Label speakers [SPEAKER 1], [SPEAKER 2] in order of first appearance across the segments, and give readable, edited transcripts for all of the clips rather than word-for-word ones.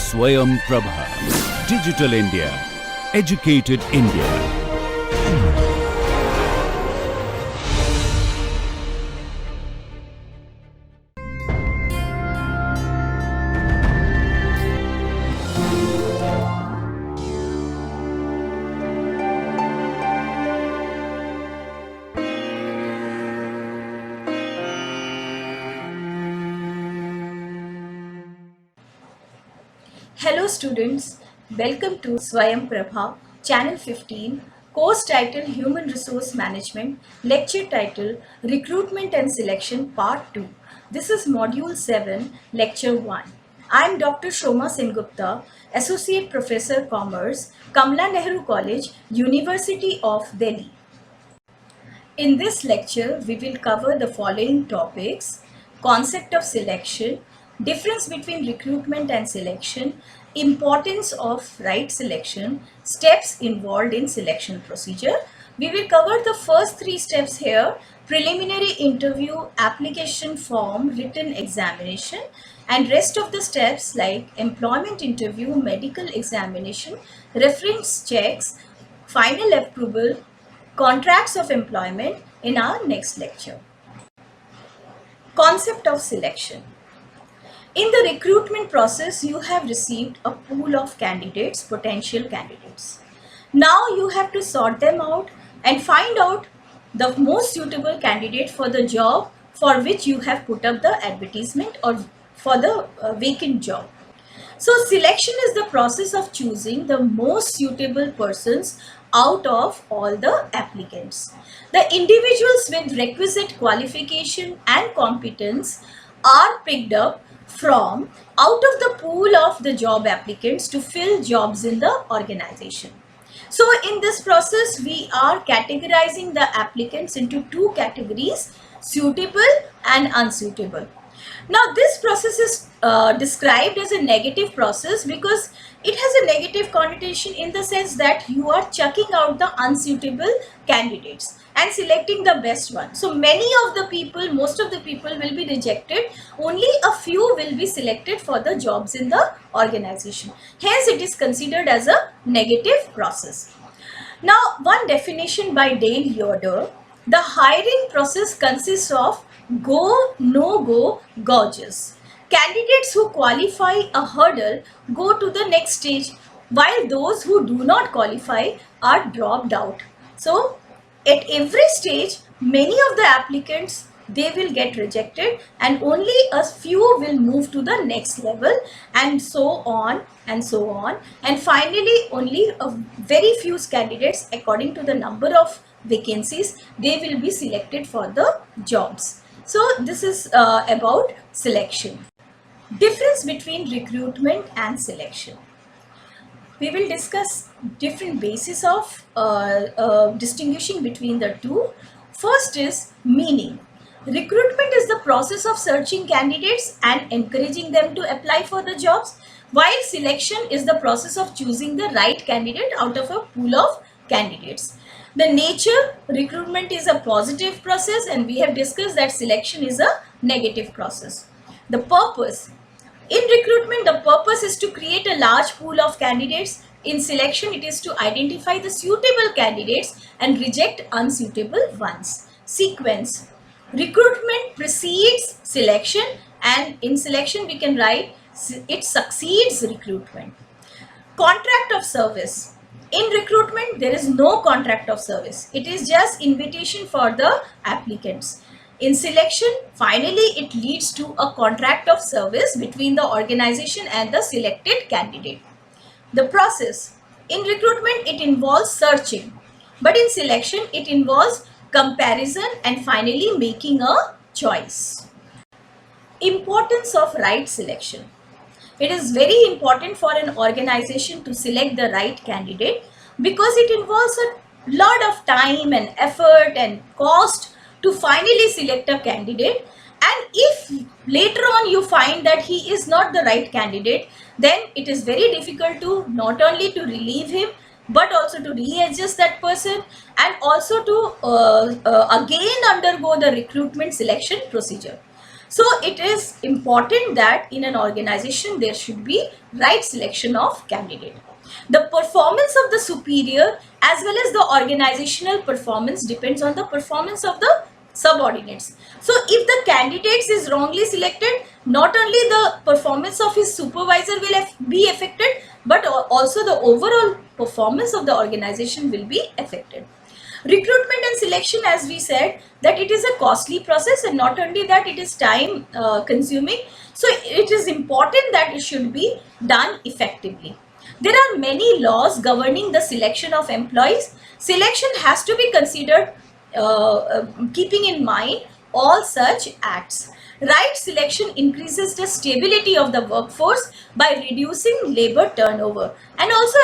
[SPEAKER 1] Swayam Prabha. Digital India. Educated India.
[SPEAKER 2] Hello students, welcome to Swayam Prabha, Channel 15, course title Human Resource Management, lecture title Recruitment and Selection Part 2. This is Module 7, Lecture 1. I am Dr. Shoma Sengupta, Associate Professor Commerce, Kamla Nehru College, University of Delhi. In this lecture, we will cover the following topics: concept of selection, difference between recruitment and selection, importance of right selection, steps involved in selection procedure. We will cover the first three steps here: preliminary interview, application form, written examination, and rest of the steps like employment interview, medical examination, reference checks, final approval, contracts of employment in our next lecture. Concept of selection. In the recruitment process, you have received a pool of candidates, potential candidates. Now you have to sort them out and find out the most suitable candidate for the job for which you have put up the advertisement or for the vacant job. So selection is the process of choosing the most suitable persons out of all the applicants. The individuals with requisite qualification and competence are picked up from out of the pool of the job applicants to fill jobs in the organization. So in this process, we are categorizing the applicants into two categories: suitable and unsuitable. Now this process is described as a negative process because it has a negative connotation in the sense that you are chucking out the unsuitable candidates and selecting the best one. So many of the people, most of the people will be rejected. Only a few will be selected for the jobs in the organization. Hence it is considered as a negative process. Now one definition by Dale Yoder: the hiring process consists of go, no go, gauges. Candidates who qualify a hurdle go to the next stage, while those who do not qualify are dropped out. So at every stage, many of the applicants, they will get rejected and only a few will move to the next level, and so on and so on. And finally, only a very few candidates, according to the number of vacancies, they will be selected for the jobs. So this is about selection. Difference between recruitment and selection. We will discuss different bases of distinguishing between the two. First is meaning. Recruitment is the process of searching candidates and encouraging them to apply for the jobs, while selection is the process of choosing the right candidate out of a pool of candidates. The nature: recruitment is a positive process, and we have discussed that selection is a negative process. The purpose: in recruitment, the purpose is to create a large pool of candidates. In selection, it is to identify the suitable candidates and reject unsuitable ones. Sequence: recruitment precedes selection, and in selection we can write it succeeds recruitment. Contract of service. In recruitment, there is no contract of service. It is just invitation for the applicants. In selection, finally, it leads to a contract of service between the organization and the selected candidate. The process: in recruitment, it involves searching, but in selection, it involves comparison and finally making a choice. Importance of right selection. It is very important for an organization to select the right candidate because it involves a lot of time and effort and cost to finally select a candidate. And if later on you find that he is not the right candidate, then it is very difficult to not only to relieve him but also to readjust that person and also to again undergo the recruitment selection procedure. So it is important that in an organization there should be right selection of candidate. The performance of the superior as well as the organizational performance depends on the performance of the subordinates. So if the candidates is wrongly selected, not only the performance of his supervisor will be affected, but also the overall performance of the organization will be affected. Recruitment and selection, as we said, that it is a costly process, and not only that, it is time consuming. So it is important that it should be done effectively. There are many laws governing the selection of employees. Selection has to be considered keeping in mind all such acts. Right selection increases the stability of the workforce by reducing labor turnover, and also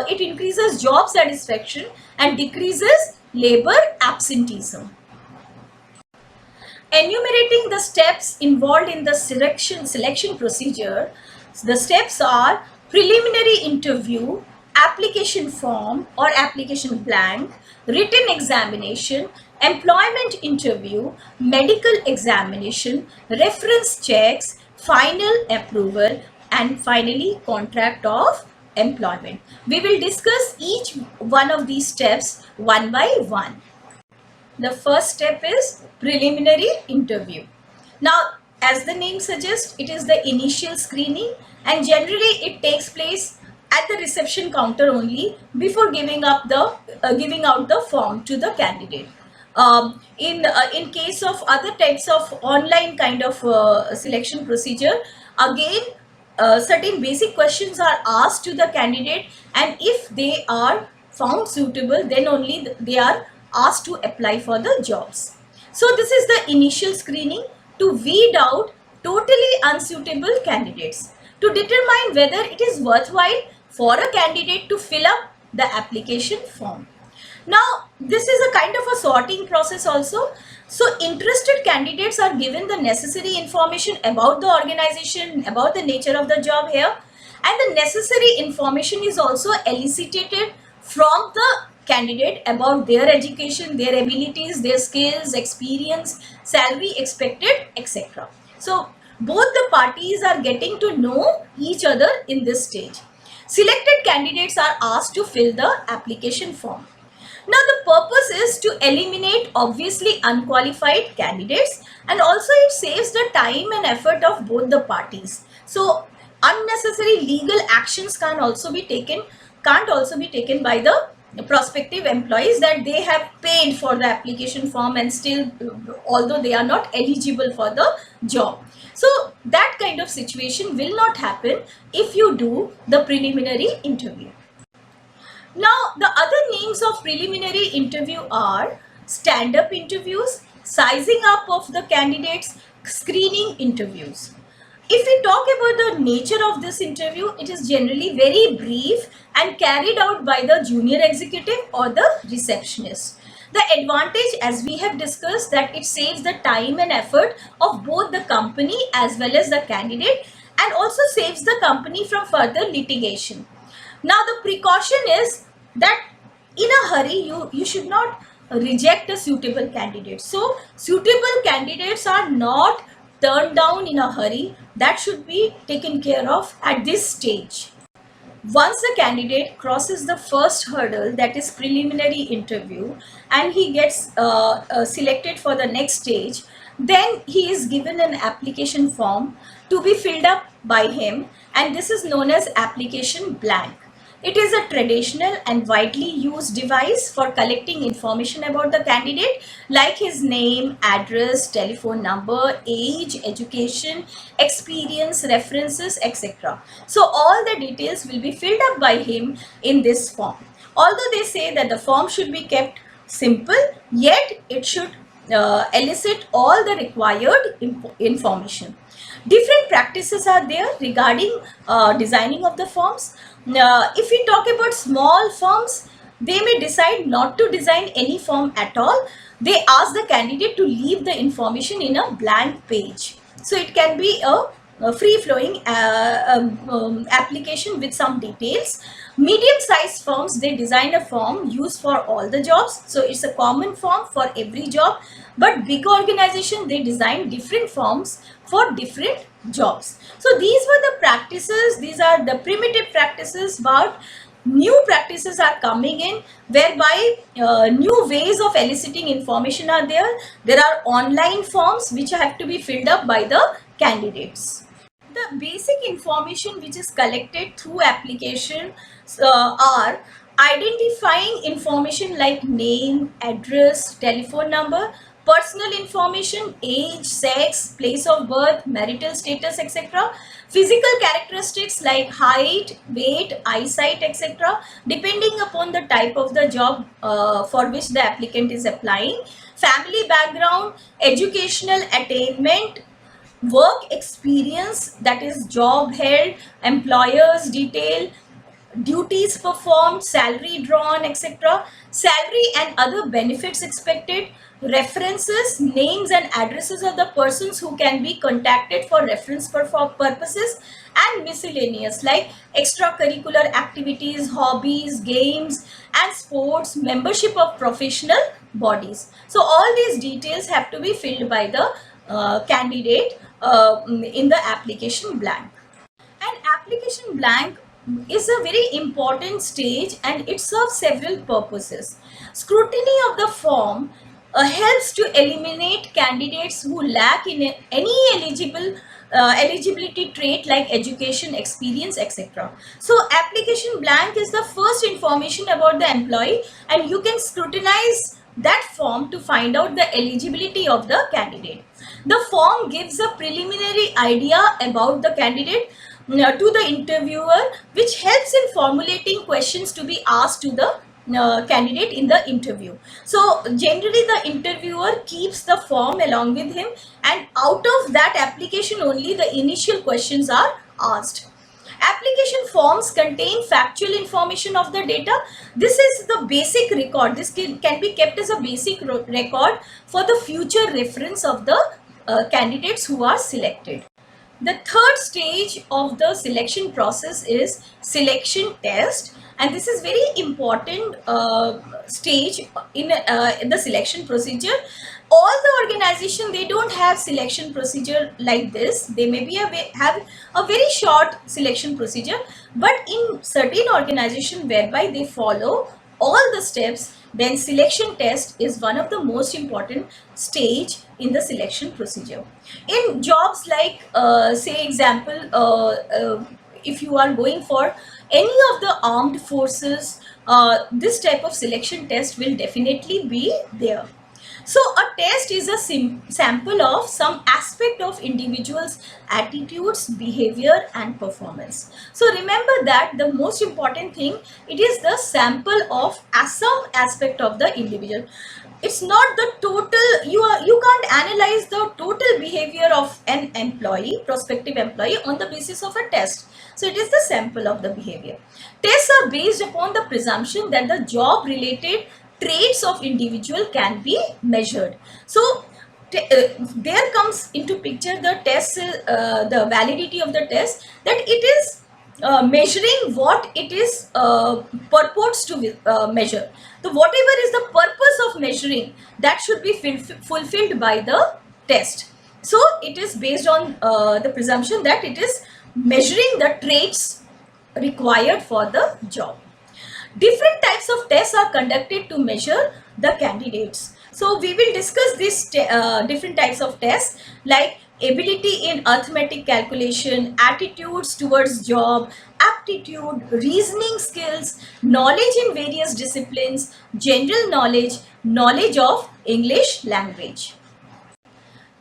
[SPEAKER 2] it increases job satisfaction and decreases labor absenteeism. Enumerating the steps involved in the selection procedure, the steps are preliminary interview, application form or application blank, written examination, employment interview, medical examination, reference checks, final approval, and finally contract of employment. We will discuss each one of these steps one by one. The first step is preliminary interview. Now, as the name suggests, it is the initial screening, and generally it takes place at the reception counter only before giving out the form to the candidate. In case of other types of online kind of selection procedure, again certain basic questions are asked to the candidate, and if they are found suitable, then only they are asked to apply for the jobs. So this is the initial screening to weed out totally unsuitable candidates, to determine whether it is worthwhile for a candidate to fill up the application form. Now, this is a kind of a sorting process also. So interested candidates are given the necessary information about the organization, about the nature of the job here, and the necessary information is also elicited from the candidate about their education, their abilities, their skills, experience, salary expected, etc. So both the parties are getting to know each other in this stage. Selected candidates are asked to fill the application form. Now the purpose is to eliminate obviously unqualified candidates, and also it saves the time and effort of both the parties. So unnecessary legal actions can't also be taken by the prospective employees, that they have paid for the application form and still, although they are not eligible for the job. So that kind of situation will not happen if you do the preliminary interview. Now, the other names of preliminary interview are stand-up interviews, sizing up of the candidates, screening interviews. If we talk about the nature of this interview, it is generally very brief and carried out by the junior executive or the receptionist. The advantage, as we have discussed, that it saves the time and effort of both the company as well as the candidate, and also saves the company from further litigation. Now the precaution is that in a hurry you should not reject a suitable candidate. So suitable candidates are not turned down in a hurry. That should be taken care of at this stage. Once the candidate crosses the first hurdle, that is preliminary interview, and he gets selected for the next stage, then he is given an application form to be filled up by him, and this is known as application blank. It is a traditional and widely used device for collecting information about the candidate, like his name, address, telephone number, age, education, experience, references, etc. So all the details will be filled up by him in this form. Although they say that the form should be kept simple, yet it should elicit all the required information. Different practices are there regarding designing of the forms. If we talk about small firms, they may decide not to design any form at all. They ask the candidate to leave the information in a blank page. So it can be a free-flowing application with some details. Medium-sized firms, they design a form used for all the jobs. So it's a common form for every job. but big organization, they design different forms for different jobs. So these were the practices, these are the primitive practices, but new practices are coming in whereby new ways of eliciting information are there. There are online forms which have to be filled up by the candidates. The basic information which is collected through application are identifying information like name, address, telephone number, personal information, age, sex, place of birth, marital status, etc. Physical characteristics like height, weight, eyesight, etc. depending upon the type of the job for which the applicant is applying. Family background, educational attainment, work experience, that is job held, employers detail, duties performed, salary drawn, etc. Salary and other benefits expected, references, names and addresses of the persons who can be contacted for reference purposes, and miscellaneous like extracurricular activities, hobbies, games and sports, membership of professional bodies. So all these details have to be filled by the candidate in the application blank. An application blank is a very important stage and it serves several purposes. Scrutiny of the form helps to eliminate candidates who lack in any eligibility trait like education, experience, etc. So application blank is the first information about the employee, and you can scrutinize that form to find out the eligibility of the candidate. The form gives a preliminary idea about the candidate to the interviewer, which helps in formulating questions to be asked to the candidate in the interview. So generally the interviewer keeps the form along with him, and out of that application only the initial questions are asked. Application forms contain factual information of the data. This is the basic record. This can be kept as a basic record for the future reference of the candidates who are selected. The third stage of the selection process is selection test, and this is very important stage in the selection procedure. All the organization, they don't have selection procedure like this. They may be have a very short selection procedure, but in certain organization whereby they follow all the steps, then selection test is one of the most important stage in the selection procedure. In jobs like say example, if you are going for any of the armed forces, this type of selection test will definitely be there. So a test is a sample of some aspect of individual's attitudes, behavior and performance. So remember that the most important thing, it is the sample of some aspect of the individual. It's not the total, you can't analyze the total behavior of an employee, prospective employee, on the basis of a test. So it is the sample of the behavior. Tests are based upon the presumption that the job related traits of individual can be measured. So there comes into picture the test, the validity of the test, that it is measuring what it is purports to measure. So whatever is the purpose of measuring, that should be fulfilled by the test. So it is based on the presumption that it is measuring the traits required for the job. Different types of tests are conducted to measure the candidates. So we will discuss these different types of tests, like ability in arithmetic calculation, attitudes towards job, aptitude, reasoning skills, knowledge in various disciplines, general knowledge, knowledge of English language.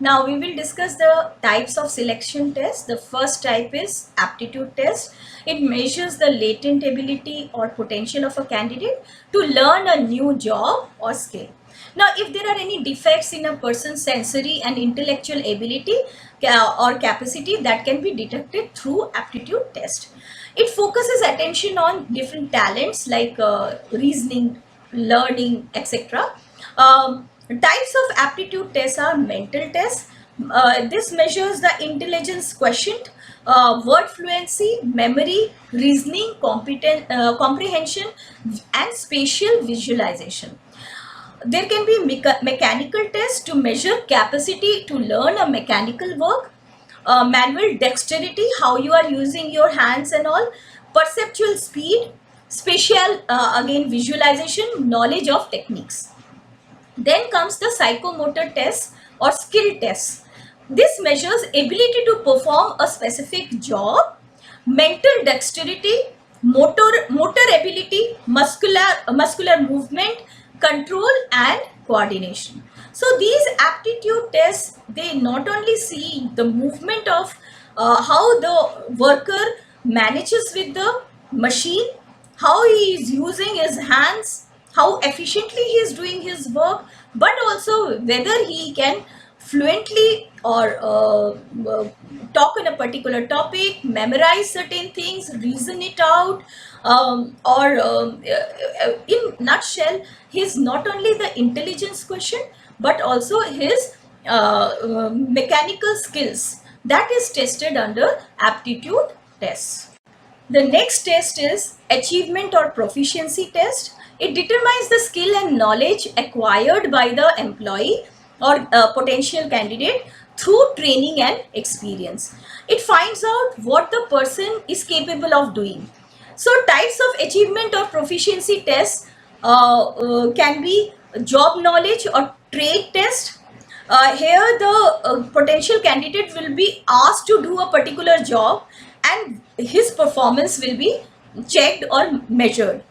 [SPEAKER 2] Now we will discuss the types of selection tests. The first type is aptitude test. It measures the latent ability or potential of a candidate to learn a new job or skill. Now, if there are any defects in a person's sensory and intellectual ability or capacity, that can be detected through aptitude test. It focuses attention on different talents like reasoning, learning, etc. Types of aptitude tests are mental tests. This measures the intelligence quotient, word fluency, memory, reasoning, comprehension, and spatial visualization. There can be mechanical tests to measure capacity to learn a mechanical work, manual dexterity, how you are using your hands and all, perceptual speed, spatial, again visualization, knowledge of techniques. Then comes the psychomotor tests or skill tests. This measures ability to perform a specific job, mental dexterity, motor ability, muscular movement, control and coordination. So these aptitude tests, they not only see the movement of how the worker manages with the machine, how he is using his hands, how efficiently he is doing his work, but also whether he can fluently or talk on a particular topic, memorize certain things, reason it out, or in nutshell, he's not only the intelligence question, but also his mechanical skills. That is tested under aptitude tests. The next test is achievement or proficiency test. It determines the skill and knowledge acquired by the employee or potential candidate through training and experience. It finds out what the person is capable of doing. So types of achievement or proficiency tests can be job knowledge or trade test. Here the potential candidate will be asked to do a particular job and his performance will be checked or measured.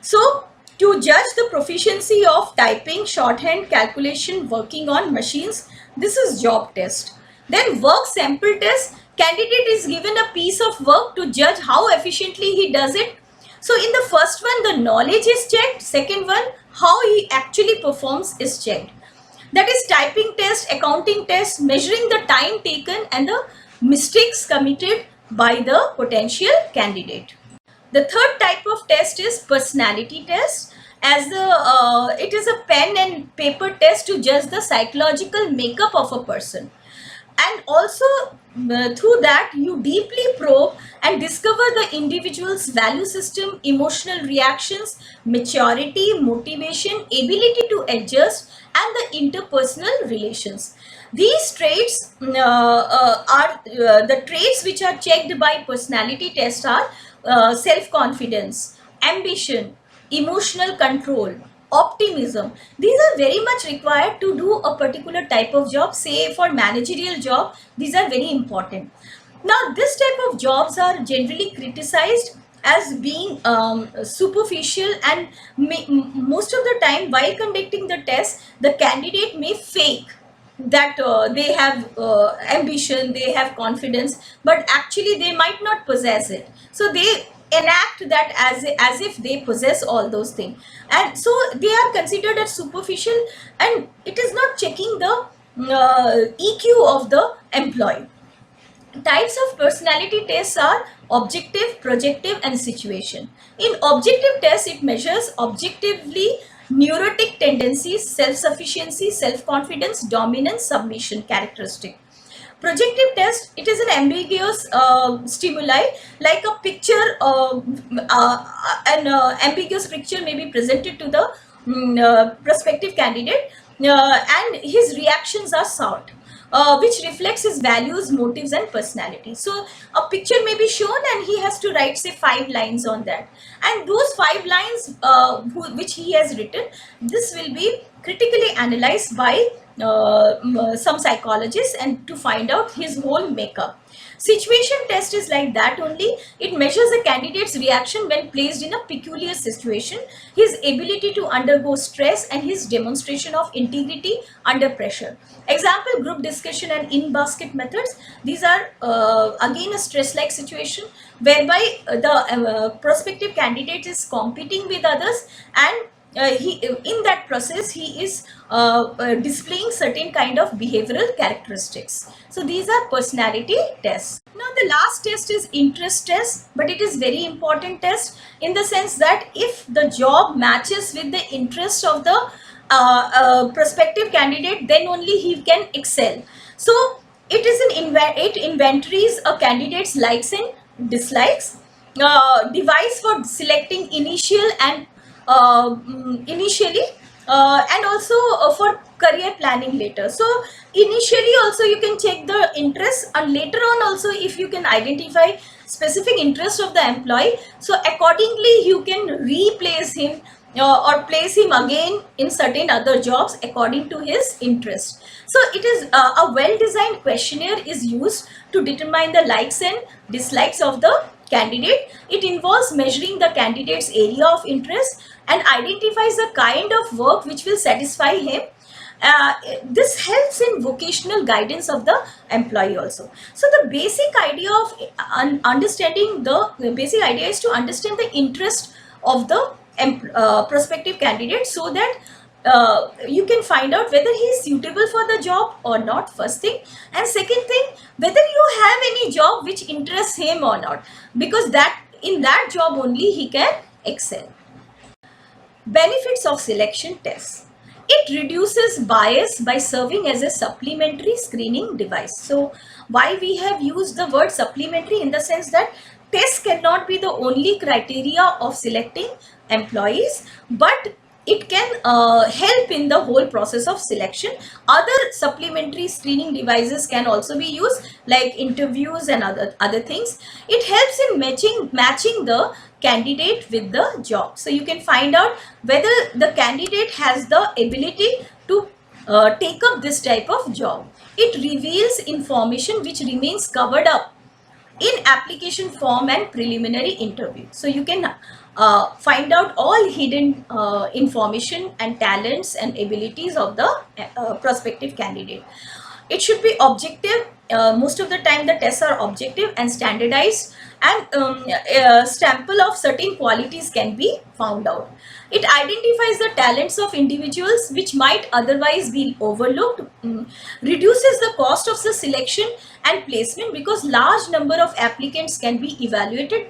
[SPEAKER 2] So to judge the proficiency of typing, shorthand, calculation, working on machines, this is job test. Then work sample test, candidate is given a piece of work to judge how efficiently he does it. So in the first one, the knowledge is checked. Second one, how he actually performs is checked. That is typing test, accounting test, measuring the time taken and the mistakes committed by the potential candidate. The third type of test is personality test. As it is a pen and paper test to judge the psychological makeup of a person. And also through that you deeply probe and discover the individual's value system, emotional reactions, maturity, motivation, ability to adjust and the interpersonal relations. These traits are the traits which are checked by personality test are self-confidence, ambition, emotional control, optimism. These are very much required to do a particular type of job. Say for managerial job, these are very important. Now this type of jobs are generally criticized as being superficial, and most of the time while conducting the test, the candidate may fake that they have ambition, they have confidence, but actually they might not possess it. So they enact that as if they possess all those things, and so they are considered as superficial, and it is not checking the EQ of the employee. Types of personality tests are objective, projective and situation. In objective tests, it measures objectively neurotic tendencies, self-sufficiency, self-confidence, dominance, submission characteristic. Projective test, it is an ambiguous stimuli, like a picture, an ambiguous picture may be presented to the prospective candidate, and his reactions are sought, which reflects his values, motives and personality. So a picture may be shown and he has to write say 5 lines on that, and those 5 lines which he has written, this will be critically analyzed by some psychologists and to find out his whole makeup. Situation test is like that only. It measures a candidate's reaction when placed in a peculiar situation, his ability to undergo stress and his demonstration of integrity under pressure. Example, group discussion and in-basket methods. These are again a stress-like situation whereby the prospective candidate is competing with others, and in that process he is displaying certain kind of behavioral characteristics. So these are personality tests. Now the last test is interest test, but it is very important test in the sense that if the job matches with the interest of the prospective candidate, then only he can excel. So it is it inventories a candidate's likes and dislikes, device for selecting initially and also for career planning later. So initially also you can check the interest, and later on also if you can identify specific interest of the employee, so accordingly you can replace him or place him again in certain other jobs according to his interest. So it is a well designed questionnaire is used to determine the likes and dislikes of the candidate. It involves measuring the candidate's area of interest and identifies the kind of work which will satisfy him. This helps in vocational guidance of the employee also. So the basic idea of understanding the basic idea is to understand the interest of the prospective candidate, so that you can find out whether he is suitable for the job or not, first thing, and second thing, whether you have any job which interests him or not, because that in that job only he can excel. Benefits of selection tests. It reduces bias by serving as a supplementary screening device. So why we have used the word supplementary, in the sense that tests cannot be the only criteria of selecting employees, but it can help in the whole process of selection. Other supplementary screening devices can also be used, like interviews and other things. It helps in matching the candidate with the job. So you can find out whether the candidate has the ability to take up this type of job. It reveals information which remains covered up in application form and preliminary interview. So you can find out all hidden information and talents and abilities of the prospective candidate. It should be objective. Most of the time the tests are objective and standardized, and a sample of certain qualities can be found out. It identifies the talents of individuals which might otherwise be overlooked, reduces the cost of the selection and placement, because large number of applicants can be evaluated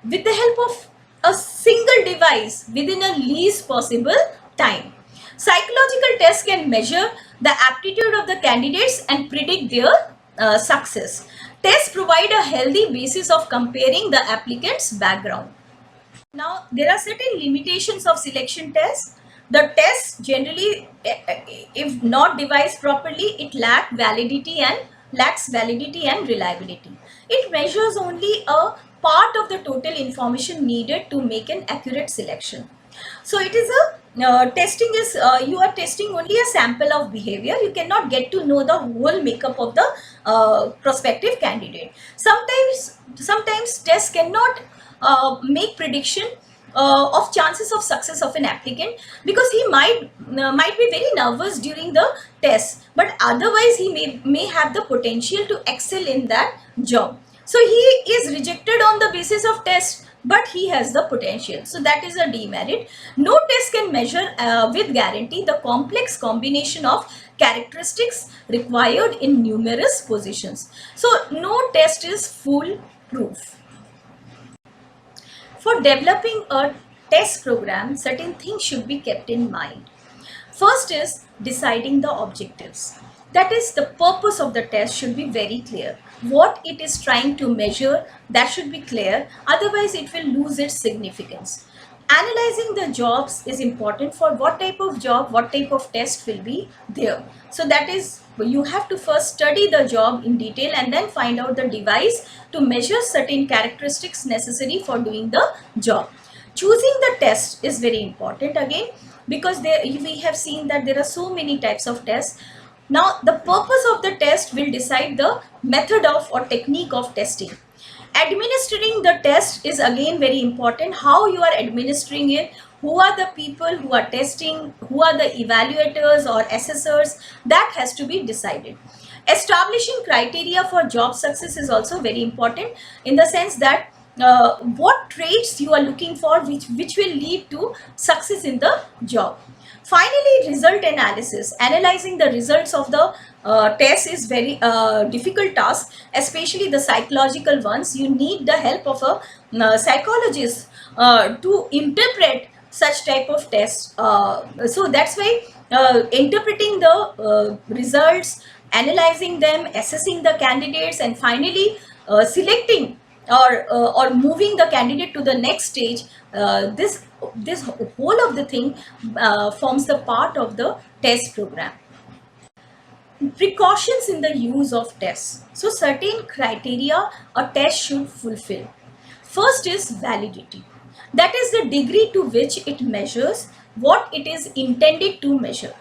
[SPEAKER 2] with the help of a single device within a least possible time. Psychological tests can measure the aptitude of the candidates and predict their success. Tests provide a healthy basis of comparing the applicant's background. Now, there are certain limitations of selection tests. The test generally, if not devised properly, it lacks validity and reliability. It measures only a part of the total information needed to make an accurate selection. So it is a testing is you are testing only a sample of behavior. You cannot get to know the whole makeup of the prospective candidate. Sometimes tests cannot make prediction of chances of success of an applicant, because he might be very nervous during the test, but otherwise he may have the potential to excel in that job. So he is rejected on the basis of test, but he has the potential. So that is a demerit. No test can measure with guarantee the complex combination of characteristics required in numerous positions. So no test is foolproof. For developing a test program, certain things should be kept in mind. First is deciding the objectives. That is, the purpose of the test should be very clear. What it is trying to measure, that should be clear. Otherwise, it will lose its significance. Analyzing the jobs is important. For what type of job, what type of test will be there. So that is, you have to first study the job in detail and then find out the device to measure certain characteristics necessary for doing the job. Choosing the test is very important again, because we have seen that there are so many types of tests. Now, the purpose of the test will decide the method of or technique of testing. Administering the test is again very important. How you are administering it, who are the people who are testing, who are the evaluators or assessors, that has to be decided. Establishing criteria for job success is also very important, in the sense that what traits you are looking for which will lead to success in the job. Finally, result analysis. Analyzing the results of the test is very difficult task, especially the psychological ones. You need the help of a psychologist to interpret such type of tests. So that's why interpreting the results, analyzing them, assessing the candidates, and finally selecting or moving the candidate to the next stage, this whole of the thing forms the part of the test program. Precautions in the use of tests. So certain criteria a test should fulfill. First is validity. That is the degree to which it measures what it is intended to measure.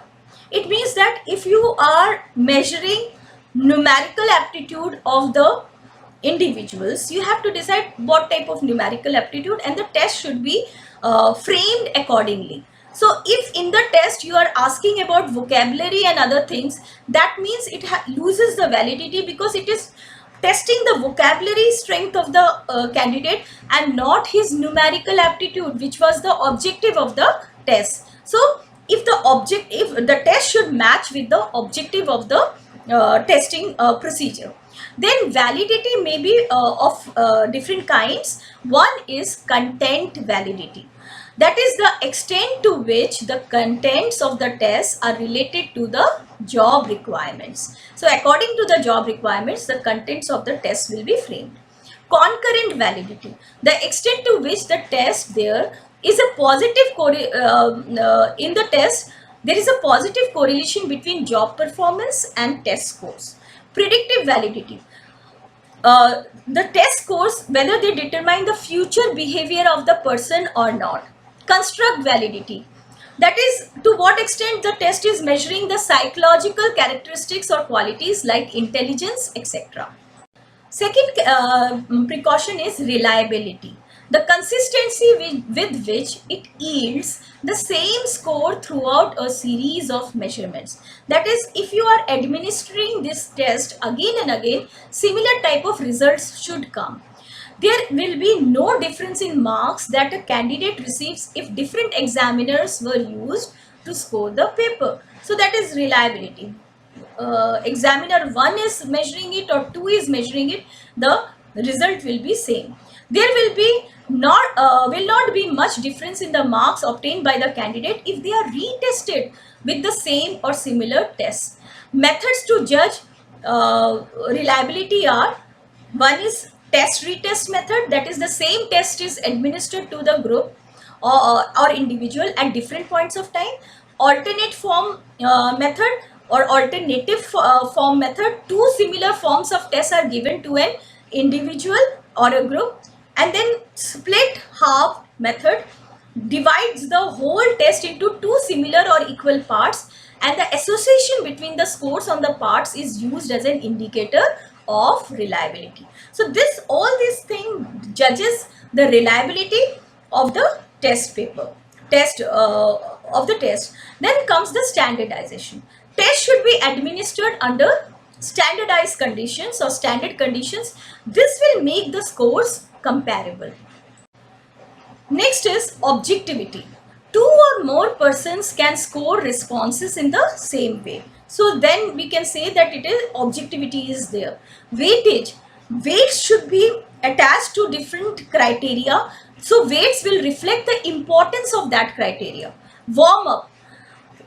[SPEAKER 2] It means that if you are measuring numerical aptitude of the individuals, you have to decide what type of numerical aptitude, and the test should be framed accordingly. So if in the test you are asking about vocabulary and other things, that means it loses the validity, because it is testing the vocabulary strength of the candidate and not his numerical aptitude, which was the objective of the test. So if the test should match with the objective of the testing procedure, then validity may be of different kinds. One is content validity. That is the extent to which the contents of the test are related to the job requirements. So according to the job requirements, the contents of the test will be framed. Concurrent validity, the extent to which the test there is a positive in the test, there is a positive correlation between job performance and test scores. Predictive validity, the test scores, whether they determine the future behavior of the person or not. Construct validity, that is to what extent the test is measuring the psychological characteristics or qualities like intelligence, etc. Second precaution is reliability, the consistency with which it yields the same score throughout a series of measurements. That is, if you are administering this test again and again, similar type of results should come. There will be no difference in marks that a candidate receives if different examiners were used to score the paper. So that is reliability. Examiner 1 is measuring it or 2 is measuring it, the result will be same. There will not be much difference in the marks obtained by the candidate if they are retested with the same or similar tests. Methods to judge reliability are: one is test retest method, that is the same test is administered to the group or individual at different points of time. Alternate form method or alternative form method, two similar forms of tests are given to an individual or a group. And then split half method divides the whole test into two similar or equal parts, and the association between the scores on the parts is used as an indicator of reliability. So all these things judges the reliability of the test paper, of the test. Then comes the standardization. Test should be administered under standardized conditions or standard conditions. This will make the scores comparable. Next is objectivity. Two or more persons can score responses in the same way. So then we can say that objectivity is there. Weightage. Weights should be attached to different criteria. So weights will reflect the importance of that criteria. Warm up.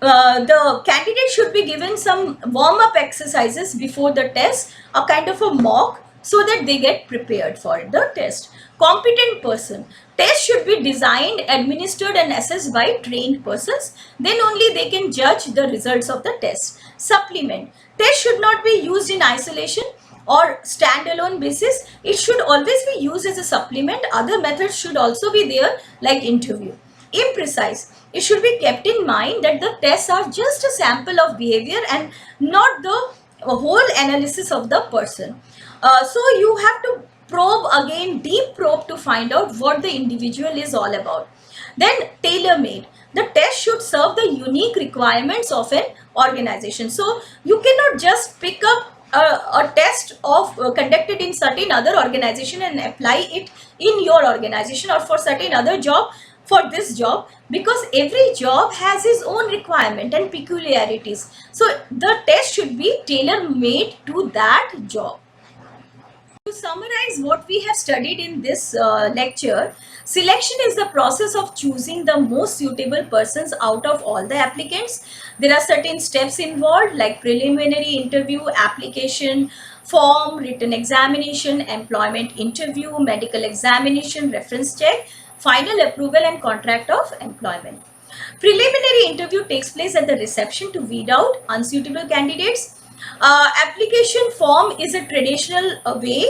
[SPEAKER 2] The candidate should be given some warm-up exercises before the test, a kind of a mock, so that they get prepared for the test. Competent person. Test should be designed, administered and assessed by trained persons. Then only they can judge the results of the test. Supplement. Test should not be used in isolation or standalone basis. It should always be used as a supplement. Other methods should also be there, like interview. Imprecise. It should be kept in mind that the tests are just a sample of behavior and not the whole analysis of the person. So you have to probe again, deep probe, to find out what the individual is all about. Then tailor-made. The test should serve the unique requirements of an organization. So you cannot just pick up a test conducted in certain other organization and apply it in your organization or for certain other job for this job, because every job has its own requirement and peculiarities. So the test should be tailor-made to that job. To summarize what we have studied in this lecture, selection is the process of choosing the most suitable persons out of all the applicants. There are certain steps involved, like preliminary interview, application, form, written examination, employment interview, medical examination, reference check, final approval and contract of employment. Preliminary interview takes place at the reception to weed out unsuitable candidates. Application form is a traditional way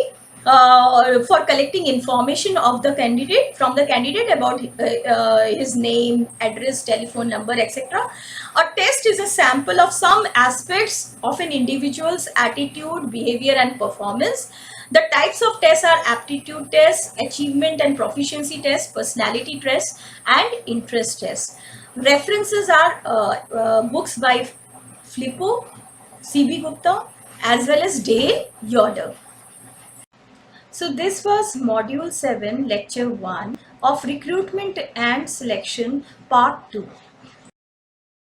[SPEAKER 2] for collecting information of the candidate from the candidate about his name, address, telephone number, etc. A test is a sample of some aspects of an individual's attitude, behavior, and performance. The types of tests are aptitude tests, achievement and proficiency tests, personality tests, and interest tests. References are books by Flippo, C.B. Gupta, as well as Dale Yoder. So this was Module 7, Lecture 1 of Recruitment and Selection, Part 2.